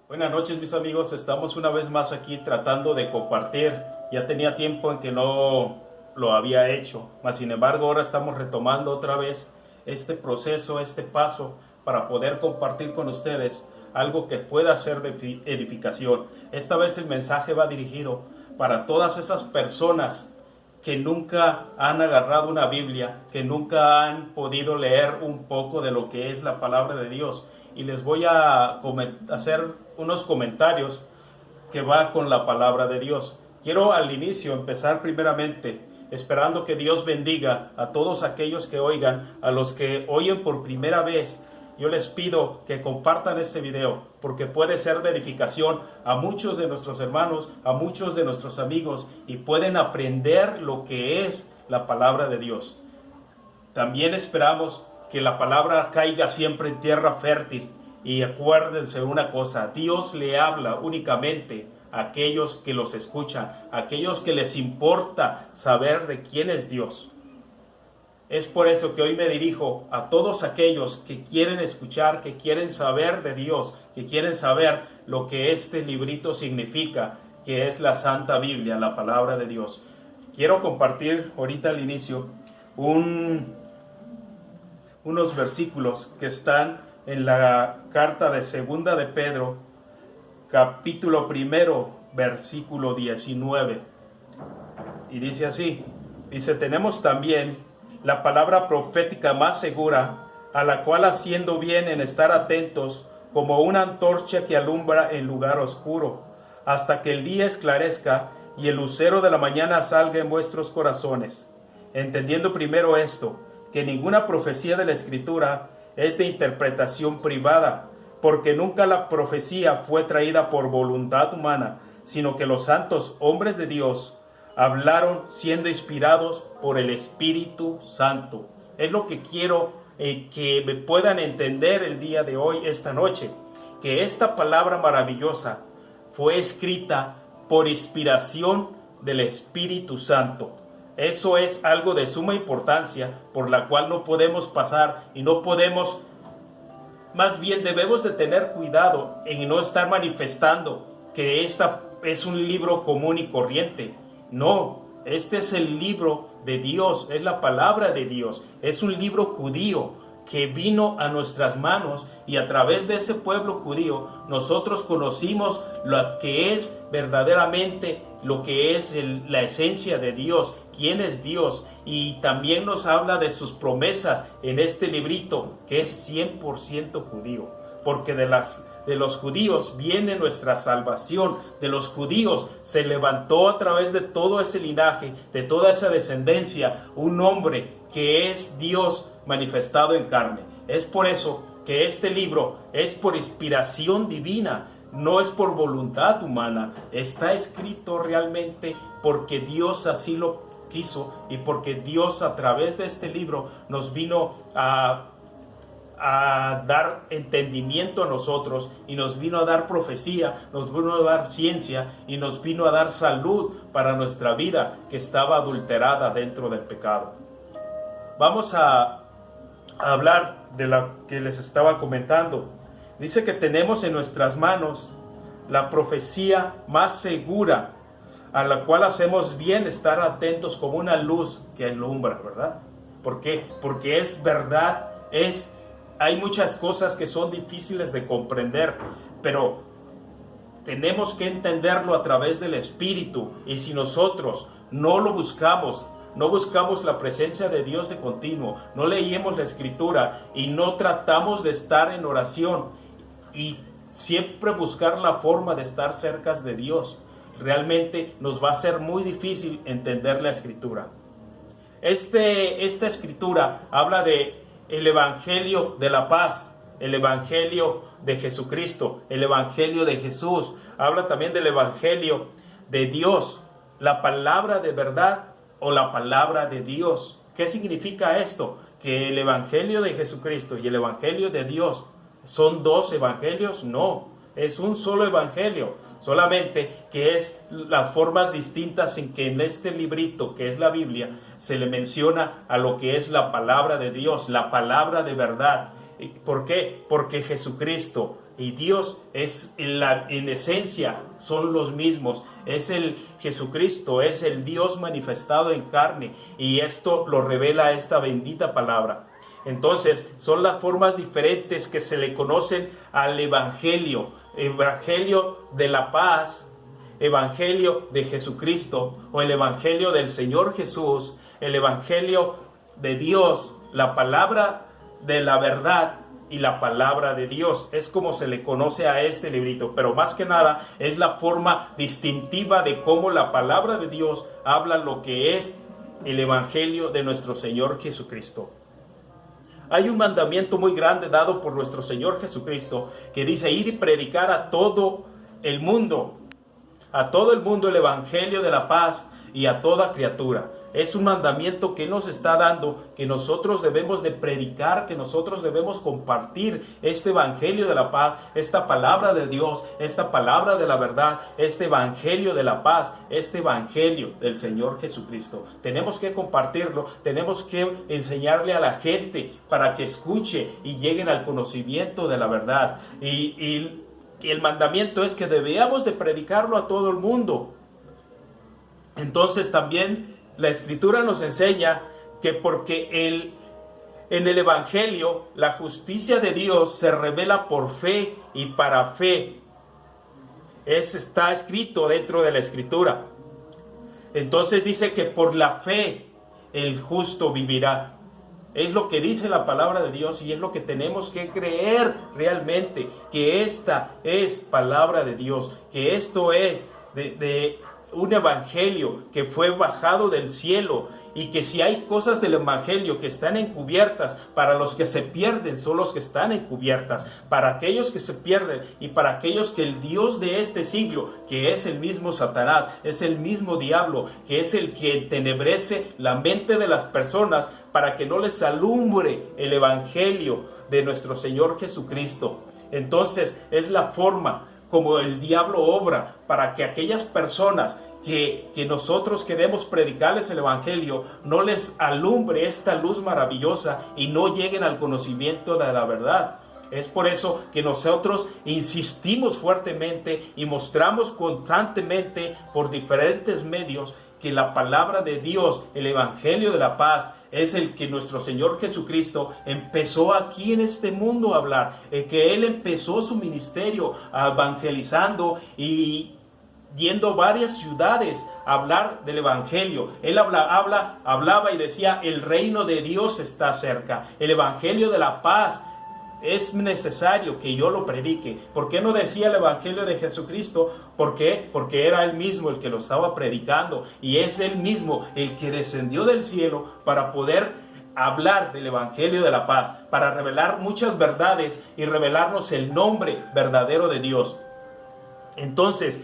Buenas noches, mis amigos. Estamos una vez más aquí tratando de compartir. Ya tenía tiempo en que no lo había hecho, mas sin embargo ahora estamos retomando otra vez este proceso, este paso para poder compartir con ustedes algo que pueda ser de edificación. Esta vez el mensaje va dirigido para todas esas personas que nunca han agarrado una Biblia, que nunca han podido leer un poco de lo que es la palabra de Dios. Y les voy a hacer unos comentarios que va con la palabra de Dios. Quiero al inicio empezar primeramente esperando que Dios bendiga a todos aquellos que oigan, a los que oyen por primera vez. Yo les pido que compartan este video porque puede ser de edificación a muchos de nuestros hermanos, a muchos de nuestros amigos, y pueden aprender lo que es la palabra de Dios. También esperamos que la palabra caiga siempre en tierra fértil. Y acuérdense una cosa, Dios le habla únicamente a aquellos que los escuchan, a aquellos que les importa saber de quién es Dios. Es por eso que hoy me dirijo a todos aquellos que quieren escuchar, que quieren saber de Dios, que quieren saber lo que este librito significa, que es la Santa Biblia, la palabra de Dios. Quiero compartir ahorita al inicio unos versículos que están en la carta de Segunda de Pedro, capítulo 1, versículo 19. Y dice así, tenemos también la palabra profética más segura, a la cual haciendo bien en estar atentos, como una antorcha que alumbra en lugar oscuro, hasta que el día esclarezca y el lucero de la mañana salga en vuestros corazones. Entendiendo primero esto, que ninguna profecía de la Escritura es de interpretación privada, porque nunca la profecía fue traída por voluntad humana, sino que los santos hombres de Dios hablaron siendo inspirados por el Espíritu Santo. Es lo que quiero que me puedan entender el día de hoy, esta noche, que esta palabra maravillosa fue escrita por inspiración del Espíritu Santo. Eso es algo de suma importancia por la cual no podemos pasar y no podemos, más bien debemos de tener cuidado en no estar manifestando que esta es un libro común y corriente. No, este es el libro de Dios, es la palabra de Dios, es un libro judío que vino a nuestras manos, y a través de ese pueblo judío nosotros conocimos lo que es verdaderamente, lo que es la esencia de Dios, quién es Dios, y también nos habla de sus promesas en este librito que es 100% judío, porque de los judíos viene nuestra salvación, de los judíos se levantó a través de todo ese linaje, de toda esa descendencia, un hombre que es Dios manifestado en carne. Es por eso que este libro es por inspiración divina, no es por voluntad humana. Está escrito realmente porque Dios así lo quiso y porque Dios a través de este libro nos vino a dar entendimiento a nosotros, y nos vino a dar profecía, nos vino a dar ciencia y nos vino a dar salud para nuestra vida que estaba adulterada dentro del pecado. Vamos a hablar de lo que les estaba comentando. Dice que tenemos en nuestras manos la profecía más segura, a la cual hacemos bien estar atentos como una luz que alumbra, ¿verdad? ¿Por qué? Porque es verdad, hay muchas cosas que son difíciles de comprender, pero tenemos que entenderlo a través del Espíritu, y si nosotros no lo buscamos, no buscamos la presencia de Dios de continuo, no leemos la Escritura y no tratamos de estar en oración y siempre buscar la forma de estar cerca de Dios, realmente nos va a ser muy difícil entender la Escritura. Esta Escritura habla de el Evangelio de la paz, el Evangelio de Jesucristo, el Evangelio de Jesús. Habla también del Evangelio de Dios, la palabra de verdad o la palabra de Dios. ¿Qué significa esto? ¿Que el Evangelio de Jesucristo y el Evangelio de Dios son dos evangelios? No, es un solo evangelio, solamente que es las formas distintas en que en este librito que es la Biblia se le menciona a lo que es la palabra de Dios, la palabra de verdad. ¿Por qué? Porque Jesucristo y Dios es en esencia, son los mismos. Es el Jesucristo, es el Dios manifestado en carne, y esto lo revela esta bendita palabra. Entonces, son las formas diferentes que se le conocen al Evangelio. Evangelio de la paz, Evangelio de Jesucristo, o el Evangelio del Señor Jesús, el Evangelio de Dios, la palabra de la verdad y la palabra de Dios. Es como se le conoce a este librito, pero más que nada es la forma distintiva de cómo la palabra de Dios habla lo que es el Evangelio de nuestro Señor Jesucristo. Hay un mandamiento muy grande dado por nuestro Señor Jesucristo que dice ir y predicar a todo el mundo el Evangelio de la paz y a toda criatura. Es un mandamiento que nos está dando, que nosotros debemos de predicar, que nosotros debemos compartir este Evangelio de la paz, esta palabra de Dios, esta palabra de la verdad, este Evangelio de la paz, este Evangelio del Señor Jesucristo. Tenemos que compartirlo, tenemos que enseñarle a la gente para que escuche y lleguen al conocimiento de la verdad. Y el mandamiento es que debíamos de predicarlo a todo el mundo. Entonces también la Escritura nos enseña que porque en el Evangelio la justicia de Dios se revela por fe y para fe. Está escrito dentro de la Escritura. Entonces dice que por la fe el justo vivirá. Es lo que dice la palabra de Dios y es lo que tenemos que creer realmente, que esta es palabra de Dios, que esto es de un evangelio que fue bajado del cielo, y que si hay cosas del evangelio que están encubiertas, para los que se pierden son los que están encubiertas, para aquellos que se pierden y para aquellos que el Dios de este siglo, que es el mismo Satanás, es el mismo diablo, que es el que entenebrece la mente de las personas para que no les alumbre el evangelio de nuestro Señor Jesucristo. Entonces es la forma como el diablo obra para que aquellas personas que nosotros queremos predicarles el evangelio no les alumbre esta luz maravillosa y no lleguen al conocimiento de la verdad. Es por eso que nosotros insistimos fuertemente y mostramos constantemente por diferentes medios que la palabra de Dios, el evangelio de la paz, es el que nuestro Señor Jesucristo empezó aquí en este mundo a hablar, que Él empezó su ministerio evangelizando y yendo a varias ciudades a hablar del evangelio. Él hablaba y decía: el reino de Dios está cerca, el evangelio de la paz es necesario que yo lo predique. ¿Por qué no decía el evangelio de Jesucristo? ¿Por qué? Porque era Él mismo el que lo estaba predicando, y es Él mismo el que descendió del cielo para poder hablar del evangelio de la paz, para revelar muchas verdades y revelarnos el nombre verdadero de Dios. Entonces,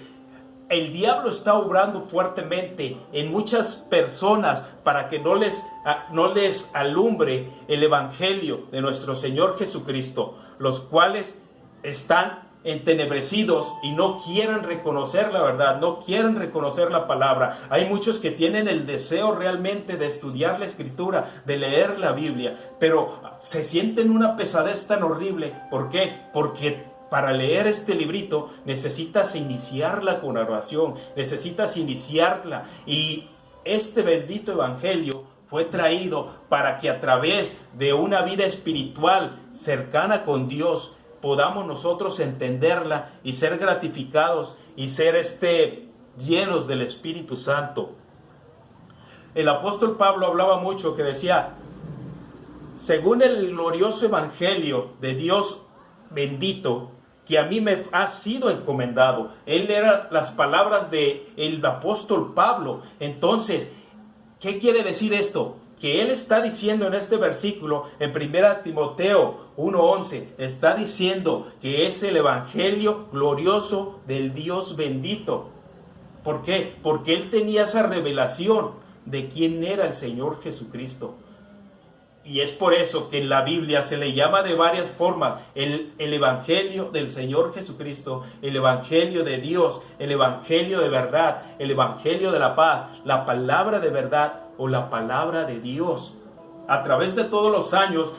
el diablo está obrando fuertemente en muchas personas para que no les alumbre el evangelio de nuestro Señor Jesucristo, los cuales están entenebrecidos y no quieren reconocer la verdad, no quieren reconocer la palabra. Hay muchos que tienen el deseo realmente de estudiar la Escritura, de leer la Biblia, pero se sienten una pesadez tan horrible. ¿Por qué? Porque para leer este librito necesitas iniciarla con oración, necesitas iniciarla, y este bendito evangelio fue traído para que a través de una vida espiritual cercana con Dios podamos nosotros entenderla y ser gratificados y ser llenos del Espíritu Santo. El apóstol Pablo hablaba mucho, que decía: según el glorioso evangelio de Dios bendito, que a mí me ha sido encomendado. Él era las palabras del apóstol Pablo. Entonces, ¿qué quiere decir esto? Que él está diciendo en este versículo, en 1 Timoteo 1:11, está diciendo que es el evangelio glorioso del Dios bendito. ¿Por qué? Porque él tenía esa revelación de quién era el Señor Jesucristo. Y es por eso que en la Biblia se le llama de varias formas el evangelio del Señor Jesucristo, el evangelio de Dios, el evangelio de verdad, el evangelio de la paz, la palabra de verdad o la palabra de Dios. A través de todos los años,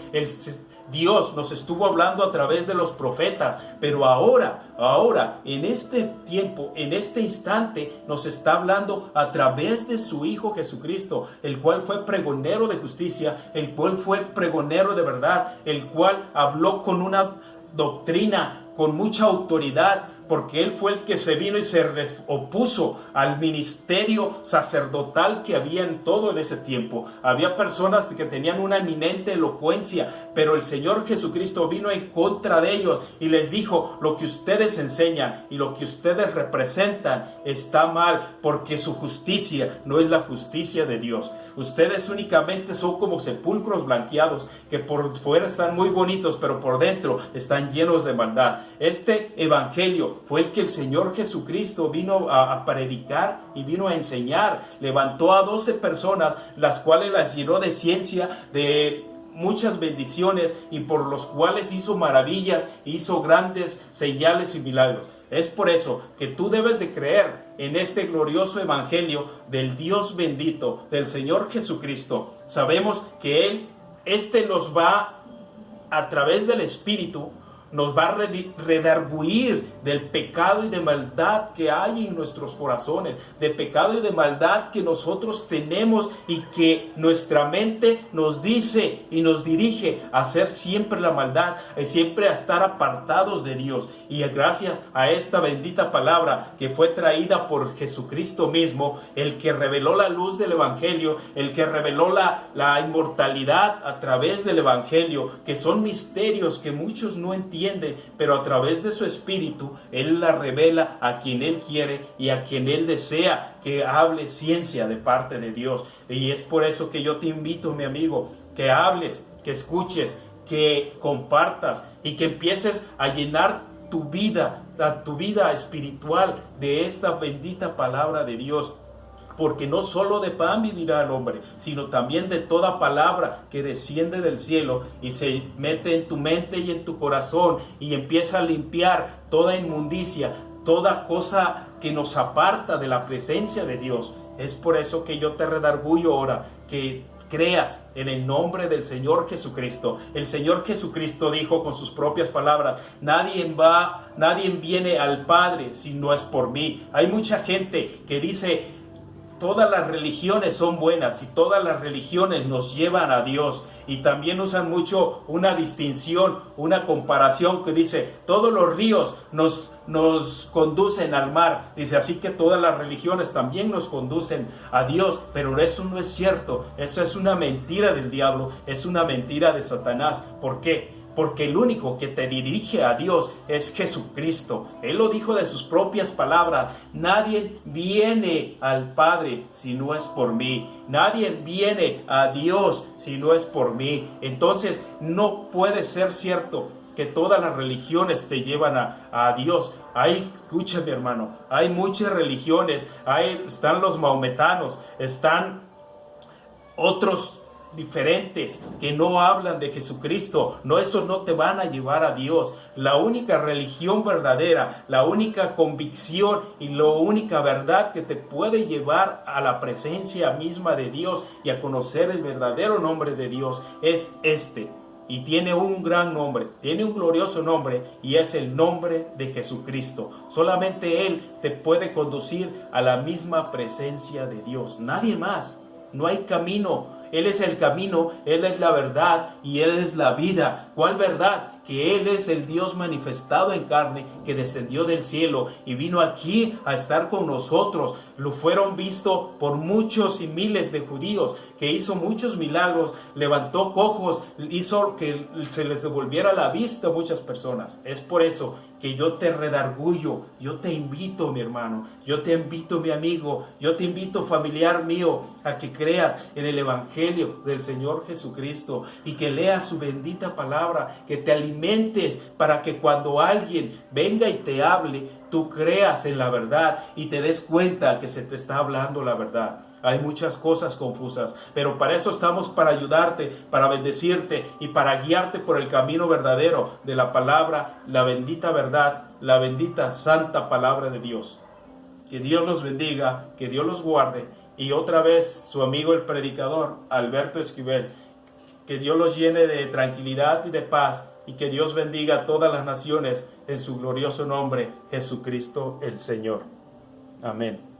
Dios nos estuvo hablando a través de los profetas, pero ahora, en este tiempo, en este instante, nos está hablando a través de su Hijo Jesucristo, el cual fue pregonero de justicia, el cual fue pregonero de verdad, el cual habló con una doctrina, con mucha autoridad, porque Él fue el que se vino y se opuso al ministerio sacerdotal que había en todo en ese tiempo. Había personas que tenían una eminente elocuencia, pero el Señor Jesucristo vino en contra de ellos y les dijo: lo que ustedes enseñan y lo que ustedes representan está mal, porque su justicia no es la justicia de Dios. Ustedes únicamente son como sepulcros blanqueados, que por fuera están muy bonitos, pero por dentro están llenos de maldad. Este evangelio fue el que el Señor Jesucristo vino a predicar y vino a enseñar. Levantó a 12 personas, las cuales las llenó de ciencia, de muchas bendiciones, y por los cuales hizo maravillas, hizo grandes señales y milagros. Es por eso que tú debes de creer en este glorioso evangelio del Dios bendito, del Señor Jesucristo. Sabemos que Él, nos va a través del Espíritu, nos va a redarguir del pecado y de maldad que hay en nuestros corazones, de pecado y de maldad que nosotros tenemos y que nuestra mente nos dice y nos dirige a hacer siempre la maldad, siempre a estar apartados de Dios. Y gracias a esta bendita palabra que fue traída por Jesucristo mismo, el que reveló la luz del evangelio, el que reveló la inmortalidad a través del evangelio, que son misterios que muchos no entienden, pero a través de su Espíritu Él la revela a quien Él quiere y a quien Él desea que hable ciencia de parte de Dios. Y es por eso que yo te invito, mi amigo, que hables, que escuches, que compartas y que empieces a llenar tu vida espiritual de esta bendita palabra de Dios. Porque no solo de pan vivirá el hombre, sino también de toda palabra que desciende del cielo y se mete en tu mente y en tu corazón y empieza a limpiar toda inmundicia, toda cosa que nos aparta de la presencia de Dios. Es por eso que yo te redarguyo ahora, que creas en el nombre del Señor Jesucristo. El Señor Jesucristo dijo con sus propias palabras: nadie viene al Padre si no es por mí. Hay mucha gente que dice: todas las religiones son buenas y todas las religiones nos llevan a Dios. Y también usan mucho una distinción, una comparación que dice: todos los ríos nos conducen al mar. Dice: así que todas las religiones también nos conducen a Dios. Pero eso no es cierto. Eso es una mentira del diablo. Es una mentira de Satanás. ¿Por qué? Porque el único que te dirige a Dios es Jesucristo. Él lo dijo de sus propias palabras: nadie viene al Padre si no es por mí. Nadie viene a Dios si no es por mí. Entonces no puede ser cierto que todas las religiones te llevan a Dios. Escúchame, hermano, hay muchas religiones. Están los maometanos, están otros diferentes que no hablan de Jesucristo. No, esos no te van a llevar a Dios. La única religión verdadera, la única convicción y la única verdad que te puede llevar a la presencia misma de Dios y a conocer el verdadero nombre de Dios es este. Y tiene un gran nombre, tiene un glorioso nombre, y es el nombre de Jesucristo. Solamente Él te puede conducir a la misma presencia de Dios. Nadie más. No hay camino. Él es el camino, Él es la verdad y Él es la vida. ¿Cuál verdad? Que Él es el Dios manifestado en carne, que descendió del cielo y vino aquí a estar con nosotros. Lo fueron visto por muchos y miles de judíos, que hizo muchos milagros, levantó cojos, hizo que se les devolviera la vista a muchas personas. Es por eso que yo te redarguyo, yo te invito, mi hermano, yo te invito, mi amigo, yo te invito, familiar mío, a que creas en el evangelio del Señor Jesucristo y que leas su bendita palabra, que te alimentes para que cuando alguien venga y te hable, tú creas en la verdad y te des cuenta que se te está hablando la verdad. Hay muchas cosas confusas, pero para eso estamos, para ayudarte, para bendecirte y para guiarte por el camino verdadero de la palabra, la bendita verdad, la bendita santa palabra de Dios. Que Dios los bendiga, que Dios los guarde. Y otra vez su amigo el predicador, Alberto Esquivel, Que Dios los llene de tranquilidad y de paz, y que Dios bendiga a todas las naciones en su glorioso nombre, Jesucristo el Señor. Amén.